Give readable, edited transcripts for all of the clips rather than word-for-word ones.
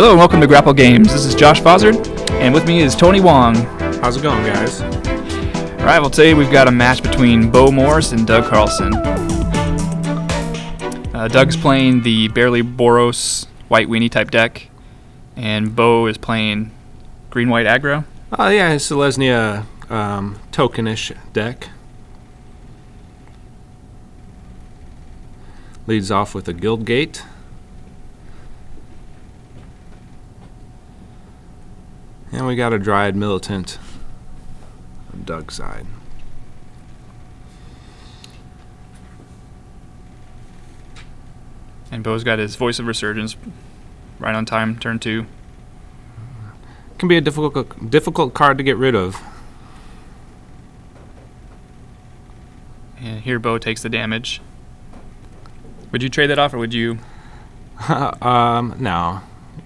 Hello and welcome to Grapple Games. This is Josh Fozzard, and with me is Tony Wong. How's it going, guys? Alright, well today we've got a match between Bo Morris and Doug Carlson. Doug's playing the barely Boros white weenie type deck, and Bo is playing green-white aggro. Oh yeah, his Selesnya tokenish deck. Leads off with a Guild Gate. And we got a Dryad Militant on Doug's side. And Bo's got his Voice of Resurgence right on time, turn 2. Can be a difficult card to get rid of. And here Bo takes the damage. Would you trade that off, or would you? No.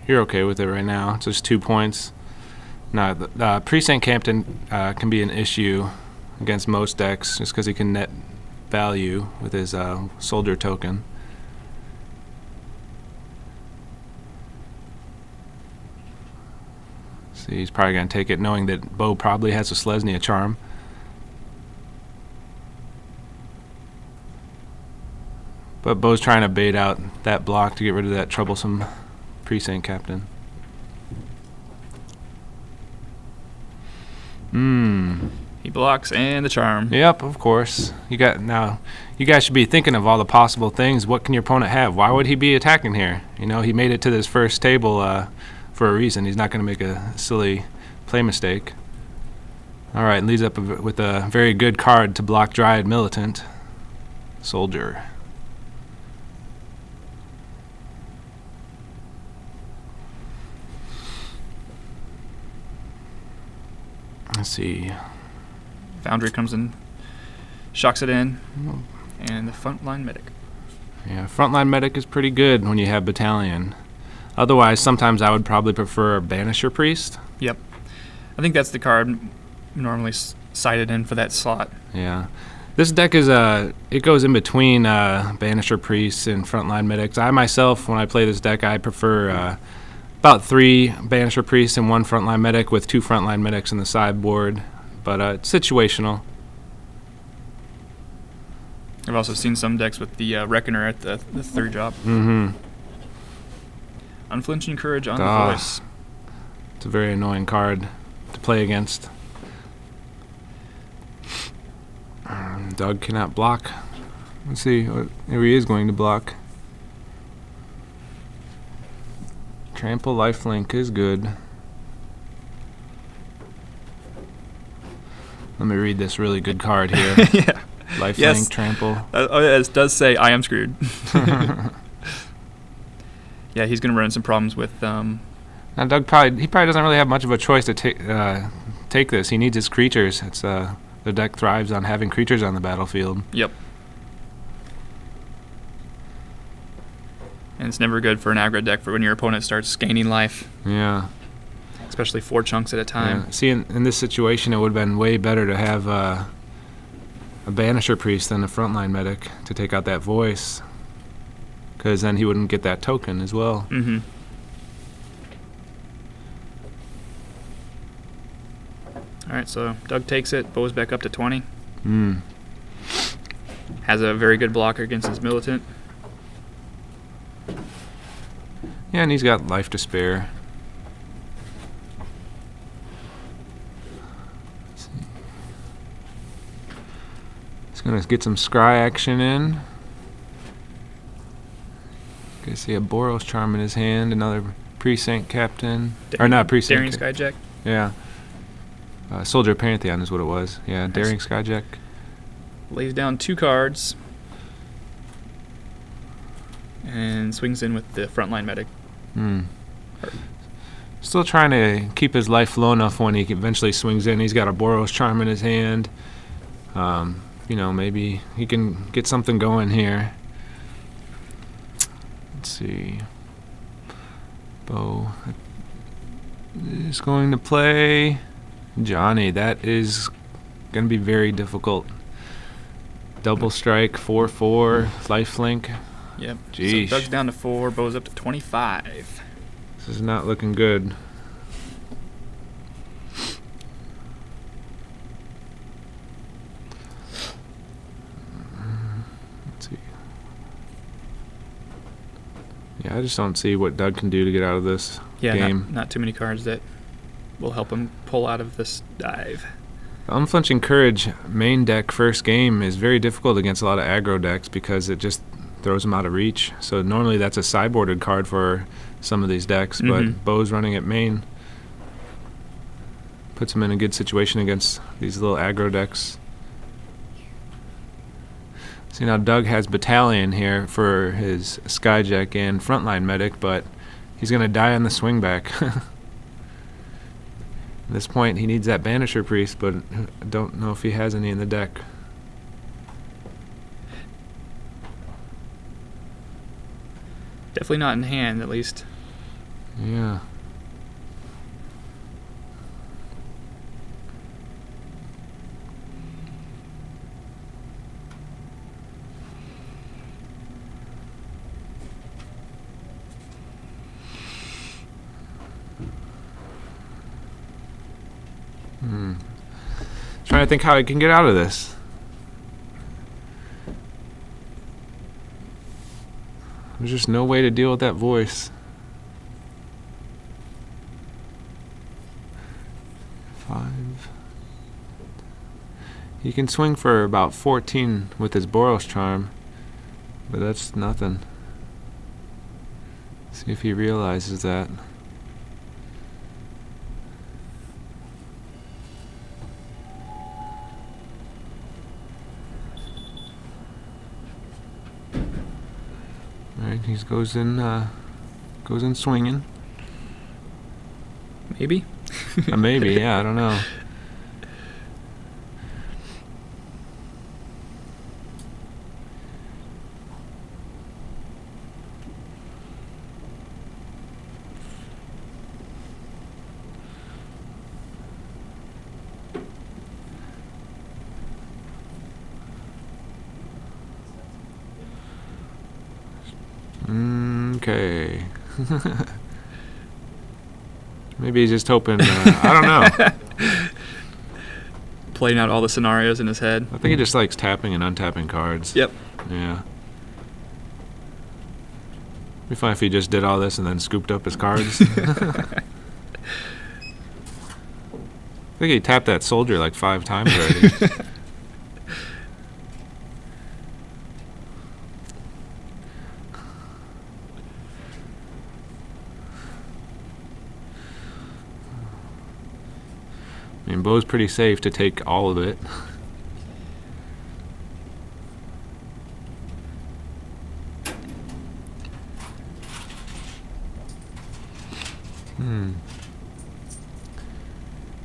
You're okay with it right now. It's just 2 points. No, the Precinct Captain can be an issue against most decks just because he can net value with his soldier token. See, he's probably going to take it knowing that Bo probably has a Selesnya charm. But Bo's trying to bait out that block to get rid of that troublesome Precinct Captain. He blocks and the charm. Yep, of course. You guys should be thinking of all the possible things. What can your opponent have? Why would he be attacking here? You know, he made it to this first table for a reason. He's not going to make a silly play mistake. All right, leads up with a very good card to block Dryad Militant. Soldier. Let's see. Foundry comes in, shocks it in, and the frontline medic. Yeah, frontline medic is pretty good when you have battalion. Otherwise, sometimes I would probably prefer a Banisher Priest. Yep. I think that's the card normally cited in for that slot. Yeah. This deck is it goes in between Banisher Priests and frontline medics. I myself, when I play this deck, I prefer about 3 Banisher Priests and 1 frontline medic with 2 frontline medics in the sideboard. But it's situational. I've also seen some decks with the Reckoner at the 3 drop. Unflinching Courage on the Voice. It's a very annoying card to play against. Doug cannot block. Let's see. Here he is going to block. Trample Lifelink is good. Let me read this really good card here. Yeah. Lifelink, yes. Trample. It does say, I am screwed. Yeah, he's going to run into some problems with... Now Doug probably doesn't really have much of a choice to take this. He needs his creatures. It's the deck thrives on having creatures on the battlefield. Yep. And it's never good for an aggro deck for when your opponent starts gaining life. Yeah. Especially 4 chunks at a time. Yeah. See, in this situation, it would have been way better to have a Banisher Priest than a frontline medic to take out that voice, because then he wouldn't get that token as well. Alright, so Doug takes it. Bo's back up to 20. Has a very good blocker against his Militant. Yeah, and he's got life to spare. He's going to get some scry action in. I see a Boros Charm in his hand, another Precinct Captain. Or not Precinct. Daring Skyjack. Yeah. Soldier Pantheon is what it was. Yeah, Daring Skyjack. Lays down 2 cards. And swings in with the frontline medic. Still trying to keep his life low enough when he eventually swings in. He's got a Boros Charm in his hand. You know, maybe he can get something going here. Let's see. Bo is going to play Johnny. That is going to be very difficult. Double strike, 4/4, lifelink. Yep. Jeez. So Doug's down to 4, Bo's up to 25. This is not looking good. Let's see. Yeah, I just don't see what Doug can do to get out of this game. Not too many cards that will help him pull out of this dive. Unflinching Courage main deck first game is very difficult against a lot of aggro decks because it just throws them out of reach. So normally that's a sideboarded card for some of these decks, but Bo's running at main. Puts him in a good situation against these little aggro decks. See, now Doug has Battalion here for his Skyjack and Frontline Medic, but he's going to die on the swing back. At this point, he needs that Banisher Priest, but I don't know if he has any in the deck. Definitely not in hand, at least. Yeah. Trying to think how I can get out of this. There's just no way to deal with that voice. 5. He can swing for about 14 with his Boros Charm, but that's nothing. See if he realizes that. Alright, he goes in swinging. Maybe. Maybe, yeah, I don't know. Okay. Maybe he's just hoping, I don't know. Playing out all the scenarios in his head. I think he just likes tapping and untapping cards. Yep. Yeah. It'd be fun if he just did all this and then scooped up his cards. I think he tapped that soldier like 5 times already. I mean, Bo's pretty safe to take all of it.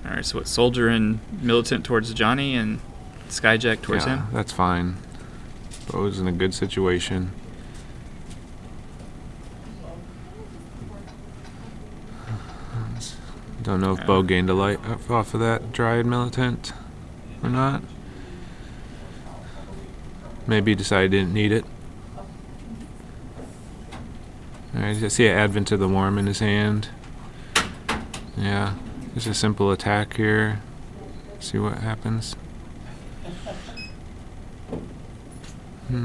Alright, so it's Soldier and Militant towards Johnny and Skyjack towards him? That's fine. Bo's in a good situation. Don't know if Bo gained a light off of that Dryad Militant or not. Maybe he decided he didn't need it. Alright, I see an Advent of the Worm in his hand. Yeah, just a simple attack here. See what happens. I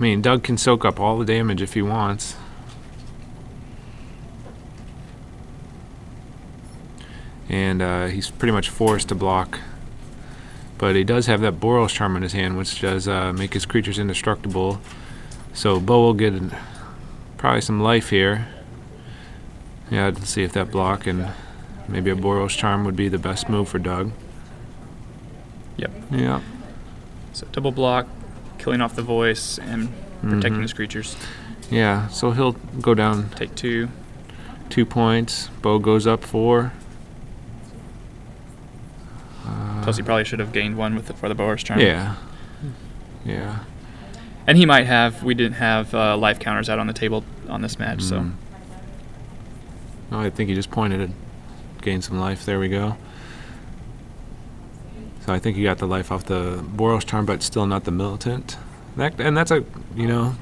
mean, Doug can soak up all the damage if he wants. And he's pretty much forced to block. But he does have that Boros Charm in his hand, which does make his creatures indestructible. So Bo will get probably some life here. Yeah, let's see if that block and maybe a Boros Charm would be the best move for Doug. Yep. Yeah. So double block, killing off the voice, and protecting his creatures. Yeah, so he'll go down. Take 2. 2 points. Bo goes up 4. Plus, he probably should have gained 1 for the Boros Charm. Yeah. Yeah. And he might have. We didn't have life counters out on the table on this match, so. Oh, I think he just pointed it. Gained some life. There we go. So I think he got the life off the Boros charm, but still not the militant. And that's a,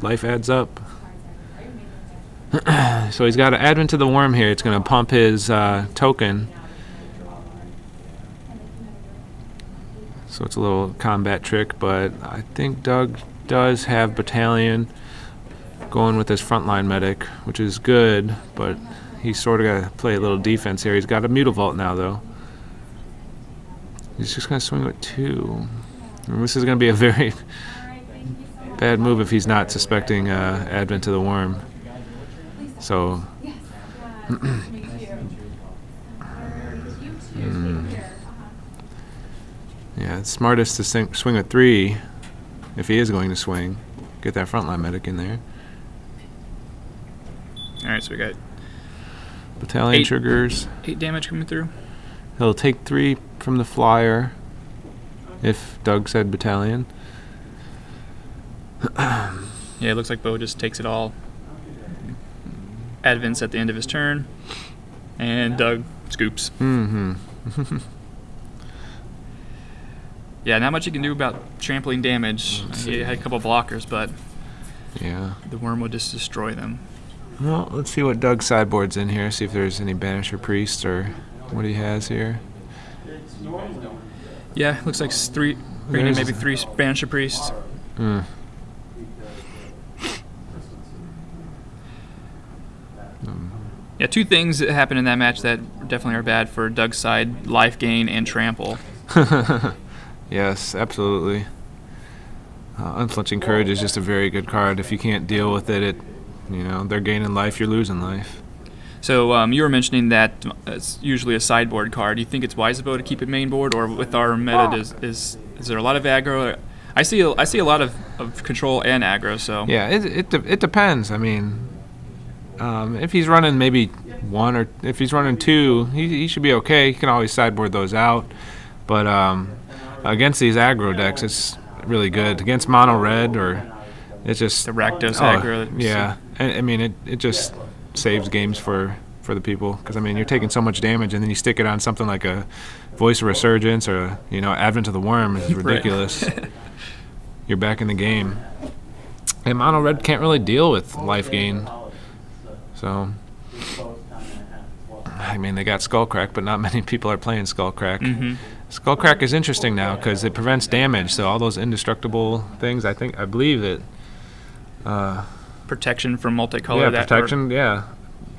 life adds up. So he's got to add into the worm here. It's going to pump his token. So it's a little combat trick, but I think Doug does have Battalion going with his frontline medic, which is good, but he's sort of got to play a little defense here. He's got a Mutavault now, though. He's just going to swing with 2. And this is going to be a very bad move if he's not suspecting Advent of the Worm. So, yeah, it's smartest to swing with 3 if he is going to swing. Get that frontline medic in there. Alright, so we got Battalion triggers. 8 damage coming through. He'll take 3 from the flyer if Doug said Battalion. Yeah, it looks like Bo just takes it all. Advents at the end of his turn, and Doug scoops. Mm-hmm. Yeah, not much you can do about trampling damage. He had a couple blockers, but yeah, the worm would just destroy them. Well, let's see what Doug's sideboard's in here, see if there's any Banisher Priest or what he has here. Yeah, looks like 3, bringing in maybe 3 Banisher Priests. Yeah, 2 things that happened in that match that definitely are bad for Doug's side: life gain and trample. Yes, absolutely. Unflinching Courage is just a very good card. If you can't deal with it, they're gaining life, you're losing life. So you were mentioning that it's usually a sideboard card. Do you think it's wise though to keep it main board, or with our meta, is there a lot of aggro? I see a lot of control and aggro. So yeah, it depends. I mean, if he's running maybe 1, or if he's running 2, he should be okay. He can always sideboard those out. But against these aggro decks, it's really good. Against mono red, or it's just the Rakdos aggro. Yeah, I mean it just saves games for the people, because I mean you're taking so much damage, and then you stick it on something like a Voice of Resurgence or Advent of the Worm is ridiculous. Right. You're back in the game, and mono red can't really deal with life gain. So, I mean, they got Skullcrack, but not many people are playing Skullcrack. Mm-hmm. Skullcrack is interesting now because it prevents damage. So all those indestructible things, I believe that protection from multicolor. Yeah, protection. Yeah.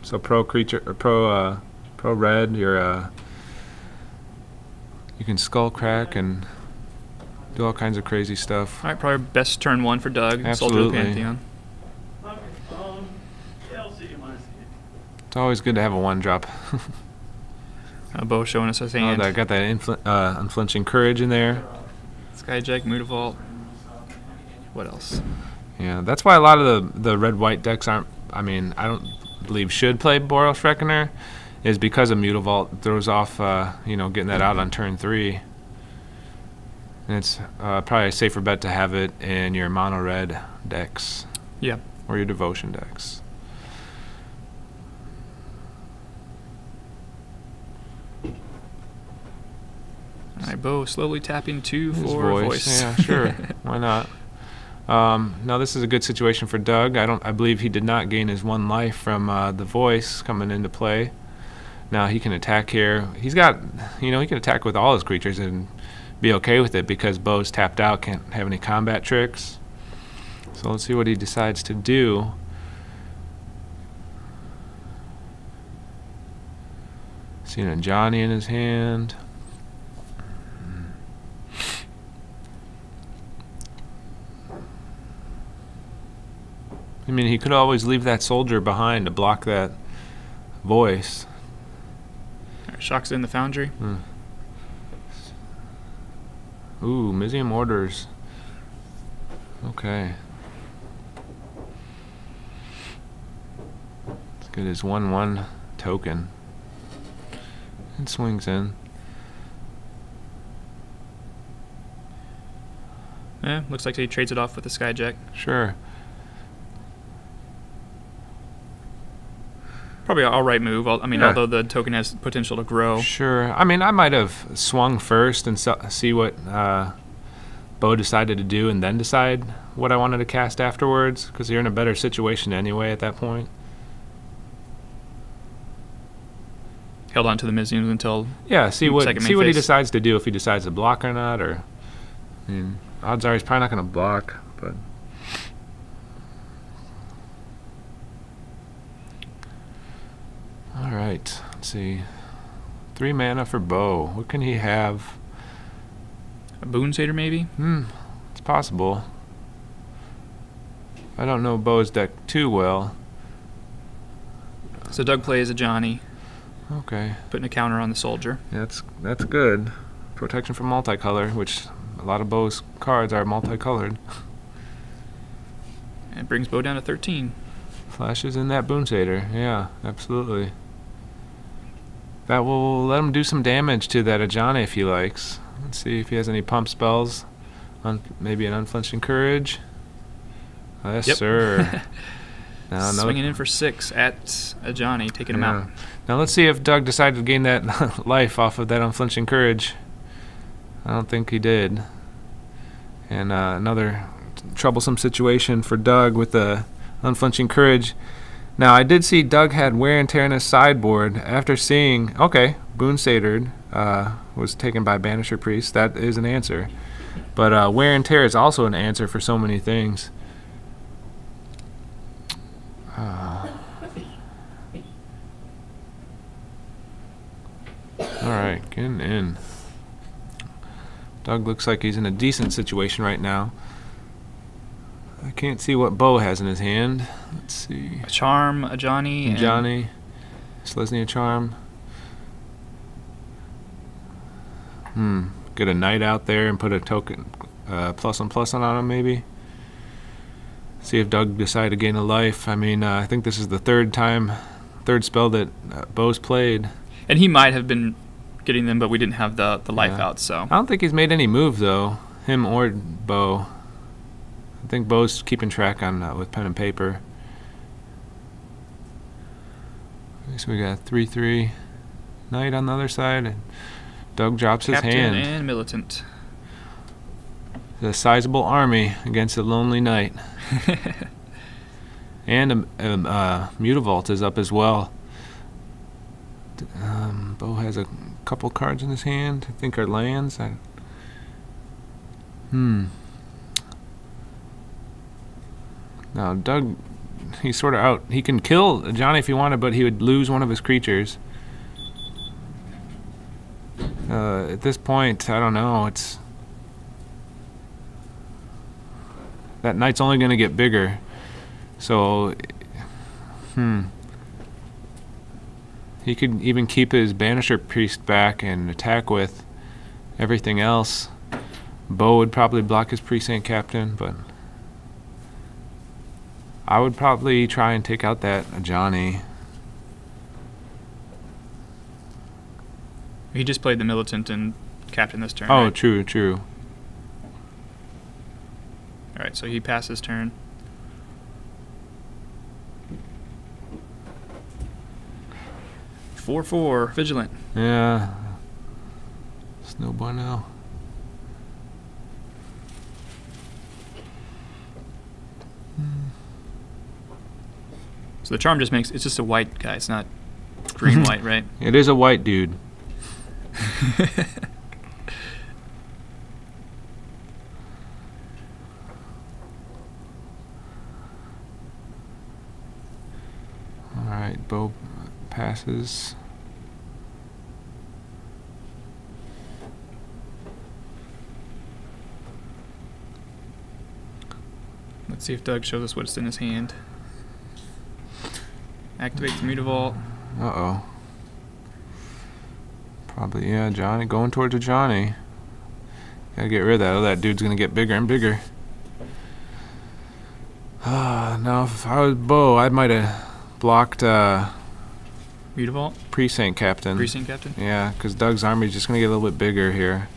So pro creature or pro red, you can Skullcrack and do all kinds of crazy stuff. All right, probably best turn 1 for Doug. Absolutely. Soldier Pantheon. It's always good to have a 1-drop. Bo showing us his hand. I got that Unflinching Courage in there. Skyjack, Mutavault. What else? Yeah, that's why a lot of the red-white decks aren't. I mean, I don't believe should play Boros Reckoner, is because of Mutavault throws off, getting that out on turn 3. And it's probably a safer bet to have it in your mono red decks. Yeah. Or your devotion decks. All right, Bo slowly tapping 2 His for voice. Yeah, sure. Why not? Now this is a good situation for Doug. I believe he did not gain his 1 life from the voice coming into play. Now he can attack here. He's got, he can attack with all his creatures and be okay with it because Bo's tapped out, can't have any combat tricks. So let's see what he decides to do. Seeing a Johnny in his hand. I mean, he could always leave that soldier behind to block that voice. Shocks in the Foundry. Ooh, Mizium Orders. Okay. Let's get his 1/1 token. And swings in. Yeah, looks like he trades it off with the Skyjack. Sure. Probably an all right move. I mean, Yeah. although the token has potential to grow. Sure. I mean, I might have swung first and see what Bo decided to do, and then decide what I wanted to cast afterwards, because you're in a better situation anyway at that point. Held on to the Mizzou's until Yeah, see what second he main phase. decides to do, if he decides to block or not, or I mean, odds are he's probably not going to block, but all right, let's see. 3 mana for Bo. What can he have? A Boon Satyr, maybe? It's possible. I don't know Bo's deck too well. So Doug plays a Johnny, Okay, putting a counter on the soldier. yeah, that's good. Protection from multicolor, which a lot of Bo's cards are multicolored. And it brings Bo down to 13. Flashes in that Boon Satyr. Yeah, absolutely. That will let him do some damage to that Ajani if he likes. Let's see if he has any pump spells. Maybe an Unflinching Courage. Yes, Yep. sir. Now, Swinging in for 6 at a Johnny, taking him out. Now let's see if Doug decided to gain that life off of that Unflinching Courage. I don't think he did. And another troublesome situation for Doug with the Unflinching Courage. Now, I did see Doug had Wear and Tear in his sideboard. After seeing, okay, Boon Satyr was taken by Banisher Priest. That is an answer. But Wear and Tear is also an answer for so many things. Alright, getting in. Doug looks like he's in a decent situation right now. I can't see what Bo has in his hand. Let's see. A Charm, a Johnny, and Johnny, Selesnya Charm. Get a Knight out there and put a token +1/+1 on him maybe. See if Doug decided to gain a life. I mean, I think this is the third spell that Bo's played. And he might have been getting them, but we didn't have the life out, so. I don't think he's made any move though, him or Bo. I think Bo's keeping track on with pen and paper. So we got 3/3 Knight on the other side, and Doug drops Captain his hand. and Militant. A sizable army against a lonely knight. And a Mutavault is up as well. Bo has a couple cards in his hand, I think are lands. Now Doug, he's sort of out. He can kill Johnny if he wanted, but he would lose one of his creatures. At this point, I don't know. It's that knight's only going to get bigger. So, he could even keep his Banisher Priest back and attack with everything else. Bo would probably block his Precinct Captain, but I would probably try and take out that Johnny. He just played the Militant and Captain this turn. Oh, right? true. All right, so he passes turn. Four, Vigilant. Yeah. It's no bueno. So the Charm just makes, it's just a white guy, it's not green-white, right? It is a white dude. Alright, Bo passes. Let's see if Doug shows us what's in his hand. Activates Mutavault. Uh-oh. Probably, yeah, Johnny. Going towards a Johnny. Gotta get rid of that. Oh, that dude's gonna get bigger and bigger. Now, if I was Bo, I might have blocked Mutavault? Precinct Captain. Precinct Captain? Yeah, because Doug's army's just gonna get a little bit bigger here.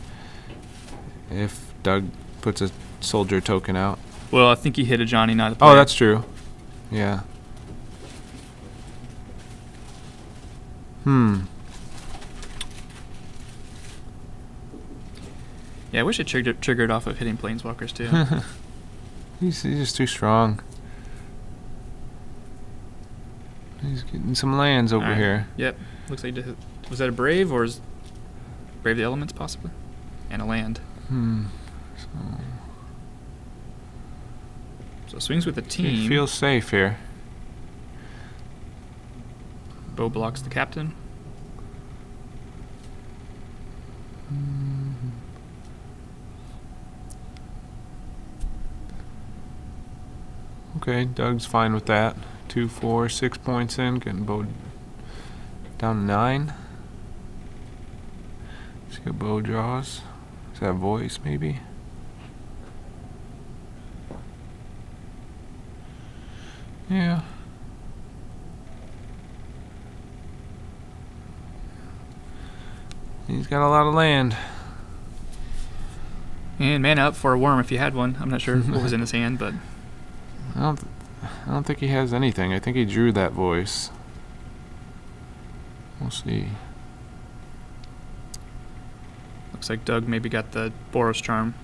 If Doug puts a soldier token out. Well, I think he hit a Johnny, not a player. Oh, that's true. Yeah. Yeah, I wish it triggered off of hitting planeswalkers too. He's just too strong. He's getting some lands over here. Yep. Looks like was that a Brave or is Brave the Elements possibly? And a land. So swings with the team. He feels safe here. Bo blocks the captain. Okay, Doug's fine with that. 2, 4, 6 points in, getting Bo down to 9. See what Bo draws. Is that voice, maybe? Yeah. He's got a lot of land. And mana up for a worm if he had one. I'm not sure what was in his hand, but I don't think he has anything. I think he drew that voice. We'll see. looks like Doug maybe got the Boros Charm.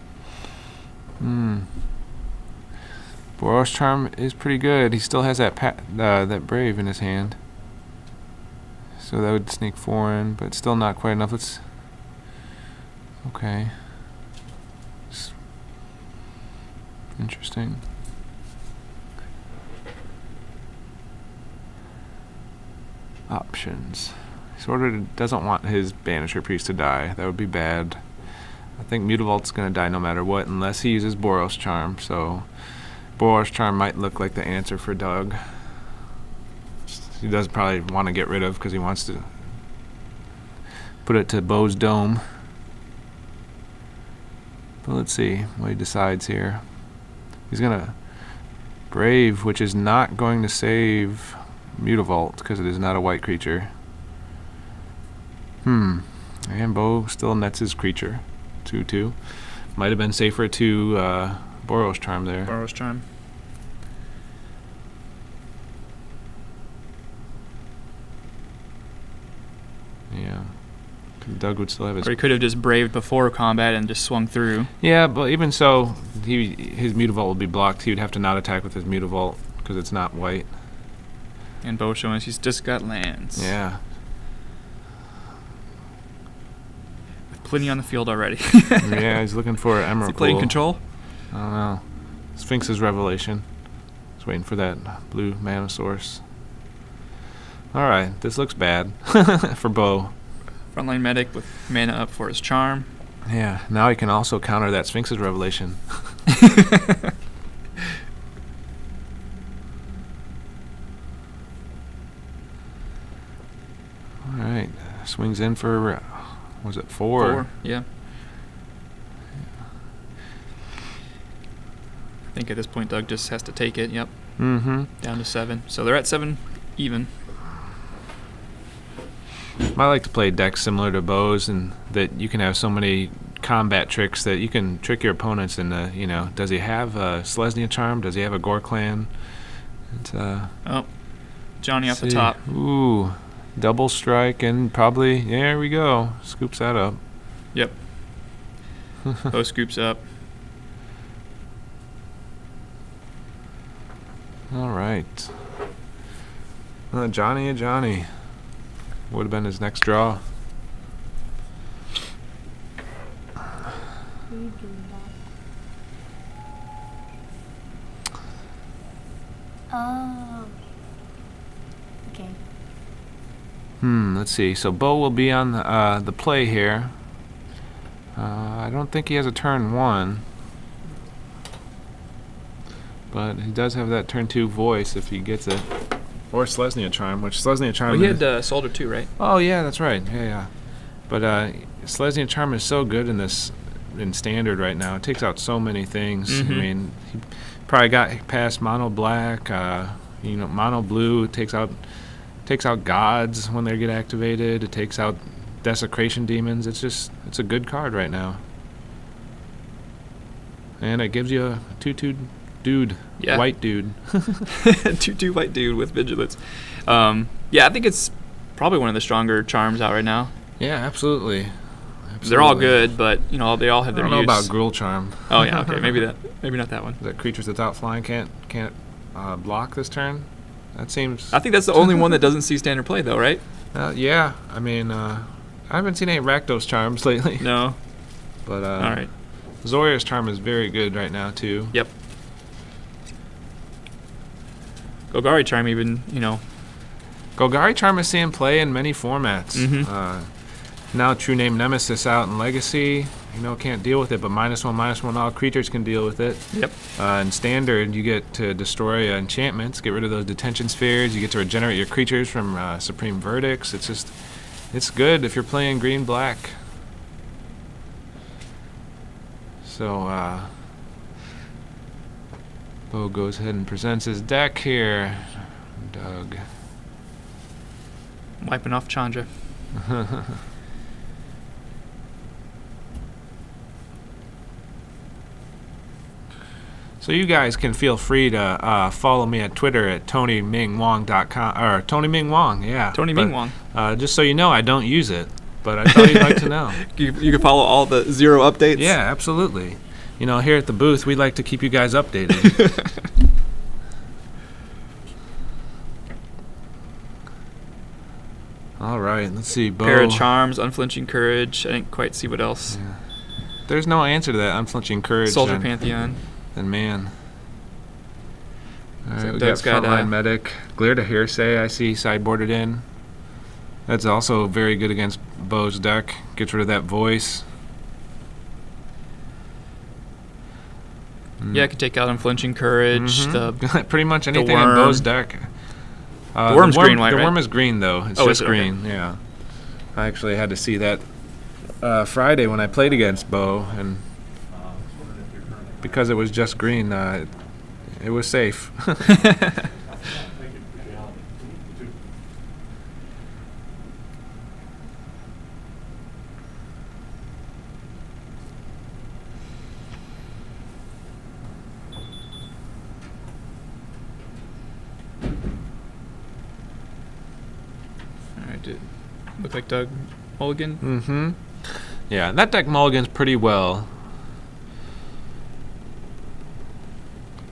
Boros Charm is pretty good. He still has that that Brave in his hand. So that would sneak 4 in, but still not quite enough. Let's... Okay. Interesting. Options. He sort of doesn't want his Banisher Priest to die. That would be bad. I think Mutavault's going to die no matter what, unless he uses Boros Charm. So Boros Charm might look like the answer for Doug. He does probably want to get rid of because he wants to put it to Bo's Dome. But let's see what he decides here. He's going to Brave, which is not going to save Mutavault because it is not a white creature. And Bo still nets his creature. 2/2. Might have been safer to Boros Charm there. Boros Charm. Yeah. Doug would still have his... Or he could have just braved before combat and just swung through. Yeah, but even so, his Mutavault would be blocked. He would have to not attack with his Mutavault because it's not white. And Bo showing us he's just got lands. Yeah. With plenty on the field already. Yeah, he's looking for an Emerald Is he playing Pool. control? I don't know. Sphinx's Revelation. Just waiting for that blue mana source. Alright, this looks bad for Bo. Frontline medic with mana up for his charm. Yeah, now he can also counter that Sphinx's Revelation. Alright, swings in for, was it 4? 4, yeah. I think at this point Doug just has to take it, yep. Down to 7. So they're at 7 even. I like to play decks similar to Bo's, and that you can have so many combat tricks that you can trick your opponents into, you know, does he have a Selesnya Charm? Does he have a Gore Clan? It's, oh, Johnny off the top. Ooh, double strike, and probably, yeah, there we go. Scoops that up. Yep. Bo scoops up. All right. Johnny. Would have been his next draw. Oh. Okay. Let's see. So Bo will be on the play here. I don't think he has a turn 1. But he does have that turn 2 voice if he gets it. Or Selesnya Charm, which Selesnya Charm... Oh, he had Soldier too, right? Oh, yeah, that's right. Yeah. But Selesnya Charm is so good in Standard right now. It takes out so many things. I mean, he probably got past Mono Black, Mono Blue. It takes out gods when they get activated. It takes out Desecration Demons. It's a good card right now. And it gives you a 2/2 dude. Yeah. White dude. 2/2 white dude with vigilance. Yeah, I think it's probably one of the stronger charms out right now. Yeah, absolutely. They're all good, but you know they all have their use. I don't know about Gruul Charm. Oh yeah, okay, maybe not that one. That creatures without flying can't block this turn. That seems. I think that's the only one that doesn't see standard play though, right? Yeah, I mean, I haven't seen any Rakdos charms lately. No. But all right. Zora's charm is very good right now too. Yep. Golgari charm even, you know. Golgari charm is seeing play in many formats. Mm-hmm. Now True Name Nemesis out in Legacy, you know, can't deal with it, but -1/-1 all creatures can deal with it. Yep. In Standard, you get to destroy enchantments, get rid of those detention spheres, you get to regenerate your creatures from Supreme Verdicts. It's good if you're playing green-black. So, Bo goes ahead and presents his deck here. Doug. Wiping off Chandra. So you guys can feel free to follow me at Twitter at TonyMingWong.com or Tony Ming Wong, yeah. Tony Ming Wong. Just so you know, I don't use it, but I thought you'd like to know. You can follow all the 0 updates. Yeah, absolutely. You know, here at the booth, we like to keep you guys updated. All right, let's see. Bo. Pair of charms, unflinching courage. I didn't quite see what else. Yeah. There's no answer to that unflinching courage. Soldier Pantheon. Then man. All right, So we Doug's got got Frontline Medic. Glare to Hearsay, I see sideboarded in. That's also very good against Bo's deck. Gets rid of that voice. Yeah, I could take out unflinching courage. Pretty much anything in worm. Bo's deck. The worm's green, white, The right? worm is green, though. It's Oh, just is it? Okay. green, yeah. I actually had to see that Friday when I played against Bo, and because it was just green, it was safe. Look like Doug Mulligan. Mm-hmm. Yeah, that deck mulligans pretty well.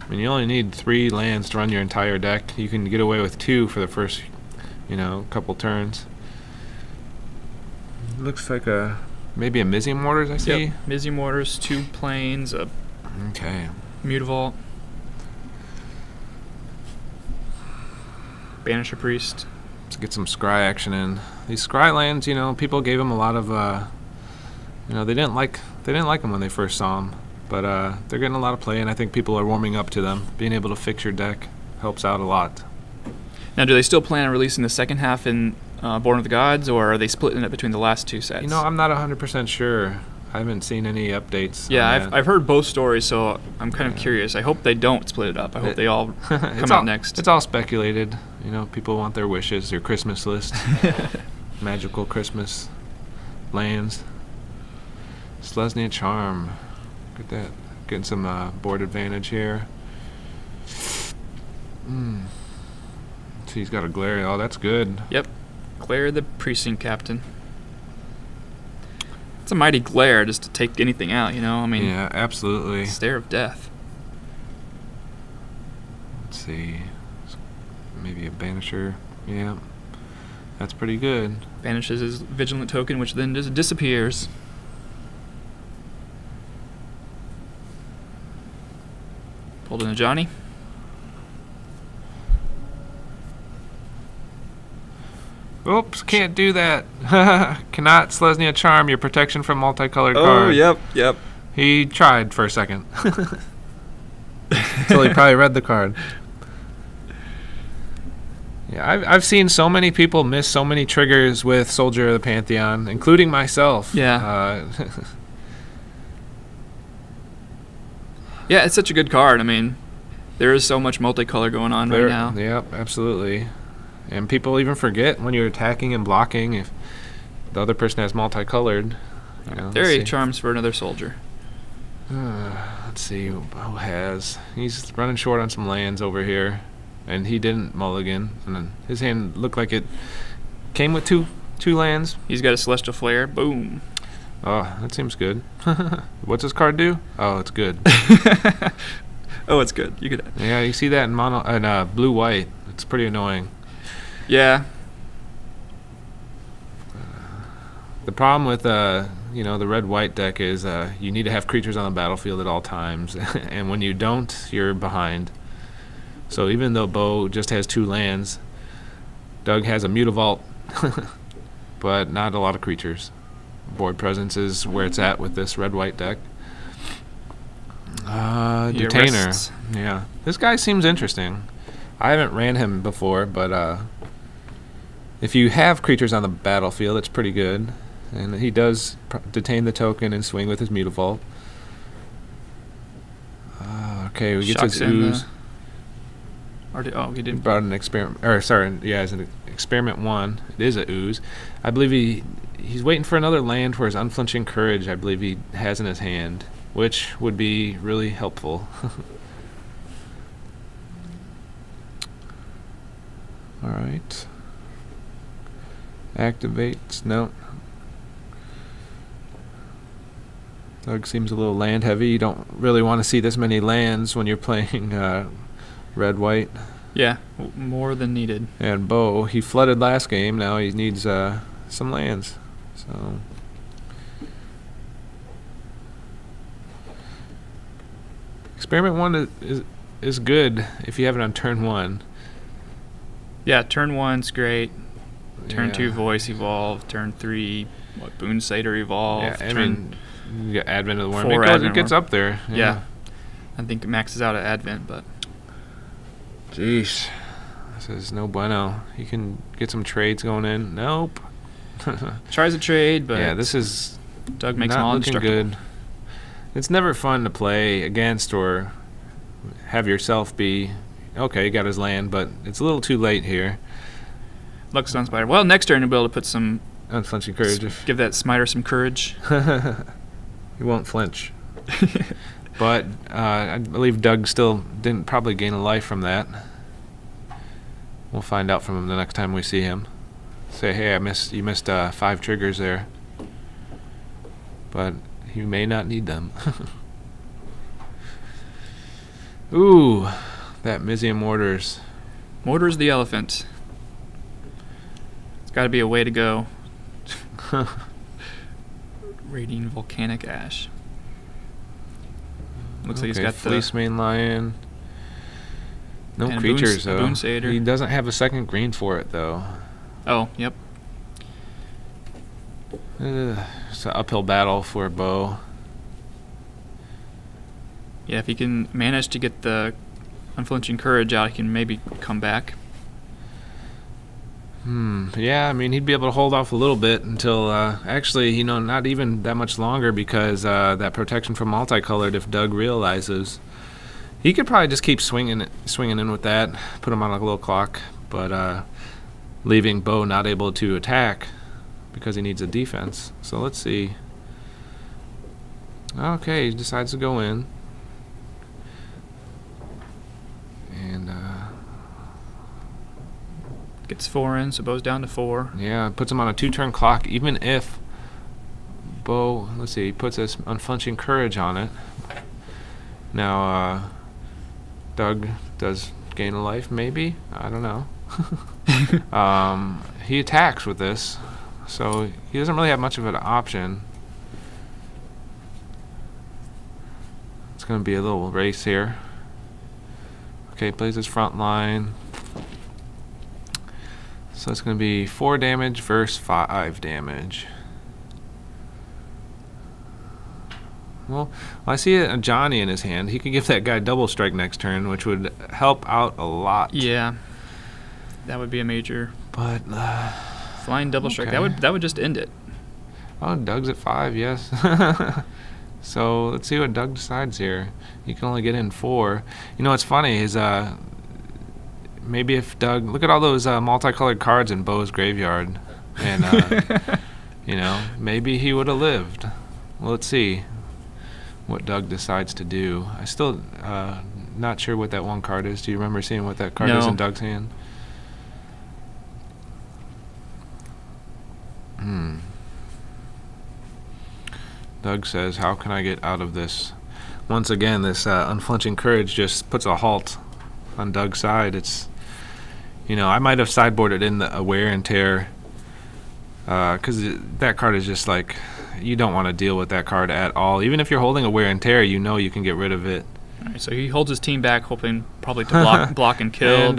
I mean, you only need 3 lands to run your entire deck. You can get away with 2 for the first, couple turns. Looks like maybe a Mizium Mortars, I see. Yep. Mizium Mortars, 2 planes, a Okay. Mutavault, Banisher Priest. Let's get some scry action in. These scry lands, people gave them a lot of, they didn't like them when they first saw them, but they're getting a lot of play, and I think people are warming up to them. Being able to fix your deck helps out a lot. Now, do they still plan on releasing the second half in Born of the Gods, or are they splitting it between the last 2 sets? I'm not 100% sure. I haven't seen any updates. Yeah, I've heard both stories, so I'm kind of curious. I hope they don't split it up. I hope they all come out next. It's all speculated. People want their wishes, their Christmas list. Magical Christmas lands. Selesnya Charm. Look at that. Getting some board advantage here. So he's got a glare. Oh, that's good. Yep. Glare the Precinct Captain. It's a mighty glare just to take anything out, I mean, yeah, absolutely. Stare of Death. Let's see. Maybe a Banisher. Yeah. That's pretty good. Banishes his Vigilant token, which then just disappears. Pulled in a Johnny. Oops, can't do that. Cannot Selesnya Charm your protection from multicolored Oh, card. yep. He tried for a second. Until he probably read the card. Yeah, I've seen so many people miss so many triggers with Soldier of the Pantheon, including myself. Yeah. Yeah, it's such a good card. I mean, there is so much multicolor going on right now. Yep, absolutely. And people even forget when you're attacking and blocking if the other person has multicolored. There are 8 charms for another soldier. Let's see who has. He's running short on some lands over here, and he didn't mulligan. And then his hand looked like it Came with two lands. He's got a Celestial Flare. Boom. Oh, that seems good. What's this card do? Oh, it's good. Oh, it's good. You could. Yeah, you see that in mono and blue white. It's pretty annoying. Yeah. The problem with you know, the red white deck is you need to have creatures on the battlefield at all times, and when you don't, you're behind. So even though Bo just has 2 lands, Doug has a Mutavault, but not a lot of creatures. Board presence is where it's at with this red-white deck. Detainer. Yeah. This guy seems interesting. I haven't ran him before, but if you have creatures on the battlefield, it's pretty good. And he does detain the token and swing with his Mutavault. Okay, we get his ooze. Oh, he didn't. He brought an experiment. Or sorry, yeah, it's an experiment 1. It is a ooze. I believe he's waiting for another land for his unflinching courage. I believe he has in his hand, which would be really helpful. All right. Activates. No. Doug seems a little land heavy. You don't really want to see this many lands when you're playing red-white. Yeah, more than needed. And Bo, he flooded last game. Now he needs some lands. So experiment 1 is good if you have it on turn 1. Yeah, turn 1's great. Turn Yeah. 2, Voice Evolve. Turn 3, Boon Satyr Evolve. Yeah, I turn mean, you got Advent of the Worm. 4 It Advent gets Worm. up there. Yeah. I think it maxes out at Advent, but Jeez. This is no bueno. You can get some trades going in. Nope. tries a trade, but yeah, this is Doug makes them not all looking indestructible. good. It's never fun to play against or have yourself be, okay, he got his land, but it's a little too late here. Luck Sunspider. Well, next turn you'll be able to put some Unflinching courage. give that Smiter some courage. He won't flinch. But I believe Doug still didn't probably gain a life from that. We'll find out from him the next time we see him. Say, hey, you missed 5 triggers there. But you may not need them. Ooh, that Mizium Mortars. Mortar's the elephant. It's got to be a way to go. Radiant Volcanic Ash. Looks like he's got Fleece Mane Lion. No and creatures, a though. Boon Satyr. He doesn't have a second green for it, though. Oh, yep. It's an uphill battle for Bo. Yeah, if he can manage to get the Unflinching Courage out, he can maybe come back. Yeah, I mean, he'd be able to hold off a little bit until, actually, you know, not even that much longer because that protection from multicolored, if Doug realizes. He could probably just keep swinging in with that, put him on a little clock, but leaving Bo not able to attack because he needs a defense. So let's see. Okay, he decides to go in. And Gets 4 in, so Bo's down to 4. yeah, puts him on a 2-turn clock, even if Bo, let's see, puts this Unflinching Courage on it. Now, Doug does gain a life, maybe? I don't know. He attacks with this, so he doesn't really have much of an option. It's going to be a little race here. Okay, plays his front line. So it's going to be 4 damage versus 5 damage. Well, I see a Johnny in his hand. He could give that guy double strike next turn, which would help out a lot. Yeah, that would be a major. But Flying double strike. okay. That would just end it. Oh, Doug's at 5. Yes. So let's see what Doug decides here. He can only get in 4. You know what's funny is maybe if Doug, look at all those multicolored cards in Bo's graveyard, and you know, maybe he would have lived. Well, let's see what Doug decides to do. I still not sure what that one card is. Do you remember seeing what that card is No. in Doug's hand? Doug says, how can I get out of this? Once again, this unflinching courage just puts a halt on Doug's side. It's, I might have sideboarded in the wear and tear, because that card is just like, you don't want to deal with that card at all. Even if you're holding a wear and tear, you can get rid of it. All right, so he holds his team back, hoping probably to block and kill. And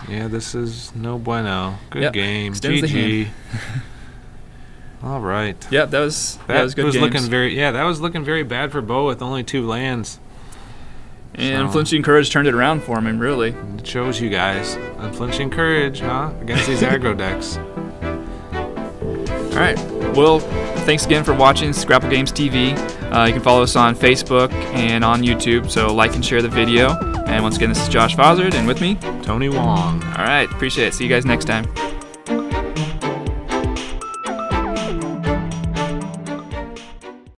yeah, this is no bueno. Good game. Extends the GG. hand. All right. Yeah, that was good games. That was looking very bad for Bo with only 2 lands. And So- Unflinching Courage turned it around for him, really. It shows you guys. Unflinching courage, huh? Against these aggro decks. All right. Well, thanks again for watching. This is Grapple Games TV. You can follow us on Facebook and on YouTube, so like and share the video. And once again, this is Josh Fozzard, and with me, Tony Wong. all right, appreciate it. See you guys next time.